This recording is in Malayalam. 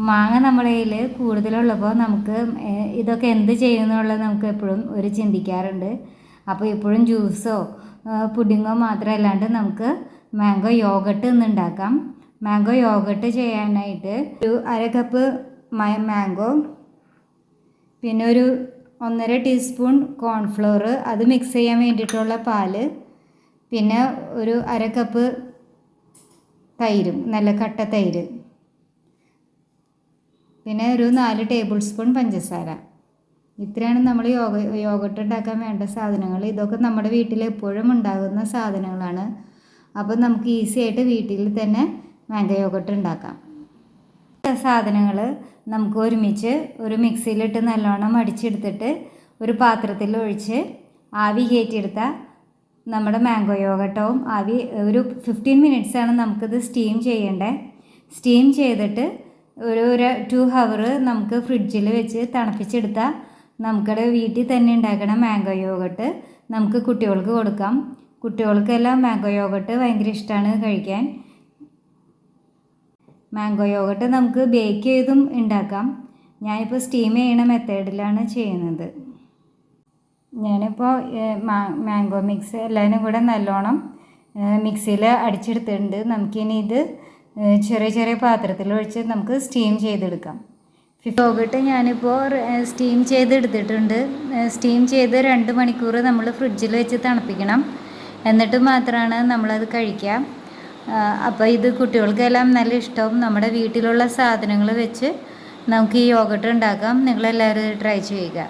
മാങ്ങ നമ്മുടെ കയ്യിൽ കൂടുതലുള്ളപ്പോൾ നമുക്ക് ഇതൊക്കെ എന്ത് ചെയ്യുമെന്നുള്ളത് നമുക്ക് എപ്പോഴും ഒരു ചിന്തിക്കാറുണ്ട്. അപ്പോൾ എപ്പോഴും ജ്യൂസോ പുഡിങ്ങോ മാത്രമല്ലാണ്ട് നമുക്ക് മാംഗോ യോഗട്ട് ഉണ്ടാക്കാം. മാംഗോ യോഗട്ട് ചെയ്യാനായിട്ട് ഒരു 1/2 കപ്പ് മാംഗോ, പിന്നെ ഒരു 1.5 ടീസ്പൂൺ കോൺഫ്ലോർ, അത് മിക്സ് ചെയ്യാൻ വേണ്ടിയിട്ടുള്ള പാല്, പിന്നെ ഒരു 1/2 കപ്പ് തൈരും, നല്ല കട്ട തൈര്, പിന്നെ ഒരു 4 ടേബിൾ സ്പൂൺ പഞ്ചസാര. ഇത്രയാണ് നമ്മൾ യോഗട്ട് ഉണ്ടാക്കാൻ വേണ്ട സാധനങ്ങൾ. ഇതൊക്കെ നമ്മുടെ വീട്ടിൽ എപ്പോഴും ഉണ്ടാകുന്ന സാധനങ്ങളാണ്. അപ്പോൾ നമുക്ക് ഈസി ആയിട്ട് വീട്ടിൽ തന്നെ മാംഗോ യോഗട്ട് ഉണ്ടാക്കാം. സാധനങ്ങൾ നമുക്ക് ഒരുമിച്ച് ഒരു മിക്സിയിലിട്ട് നല്ലോണം അടിച്ചെടുത്തിട്ട് ഒരു പാത്രത്തിൽ ഒഴിച്ച് ആവി കയറ്റിയെടുത്ത നമ്മുടെ മാംഗോ യോഗട്ടാവും. ആവി ഒരു 15 മിനിറ്റ്സാണ് നമുക്കിത് സ്റ്റീം ചെയ്യേണ്ടത്. സ്റ്റീം ചെയ്തിട്ട് ഒരു 2 ഹവർ നമുക്ക് ഫ്രിഡ്ജിൽ വെച്ച് തണുപ്പിച്ചെടുത്താൽ നമുക്കടെ വീട്ടിൽ തന്നെ ഉണ്ടാക്കണ മാംഗോ യോഗട്ട് നമുക്ക് കുട്ടികൾക്ക് കൊടുക്കാം. കുട്ടികൾക്കെല്ലാം മാംഗോ യോഗട്ട് ഭയങ്കര ഇഷ്ടമാണ് കഴിക്കാൻ. മാംഗോ യോഗട്ട് നമുക്ക് ബേക്ക് ചെയ്തും ഉണ്ടാക്കാം. ഞാനിപ്പോൾ സ്റ്റീം ചെയ്യണ മെത്തേഡിലാണ് ചെയ്യുന്നത്. ഞാനിപ്പോൾ മാംഗോ മിക്സ് എല്ലാവരും കൂടെ നല്ലോണം മിക്സിയിൽ അടിച്ചെടുത്തിട്ടുണ്ട്. നമുക്കിനി ഇത് ചെറിയ ചെറിയ പാത്രത്തിൽ ഒഴിച്ച് നമുക്ക് സ്റ്റീം ചെയ്തെടുക്കാം. യോഗട്ട് ഞാനിപ്പോൾ സ്റ്റീം ചെയ്തെടുത്തിട്ടുണ്ട്. സ്റ്റീം ചെയ്ത് 2 മണിക്കൂർ നമ്മൾ ഫ്രിഡ്ജിൽ വെച്ച് തണുപ്പിക്കണം. എന്നിട്ട് മാത്രമാണ് നമ്മളത് കഴിക്കുക. അപ്പോൾ ഇത് കുട്ടികൾക്കെല്ലാം നല്ല ഇഷ്ടവും. നമ്മുടെ വീട്ടിലുള്ള സാധനങ്ങൾ വെച്ച് നമുക്ക് ഈ യോഗട്ട് ഉണ്ടാക്കാം. നിങ്ങളെല്ലാവരും ട്രൈ ചെയ്യുക.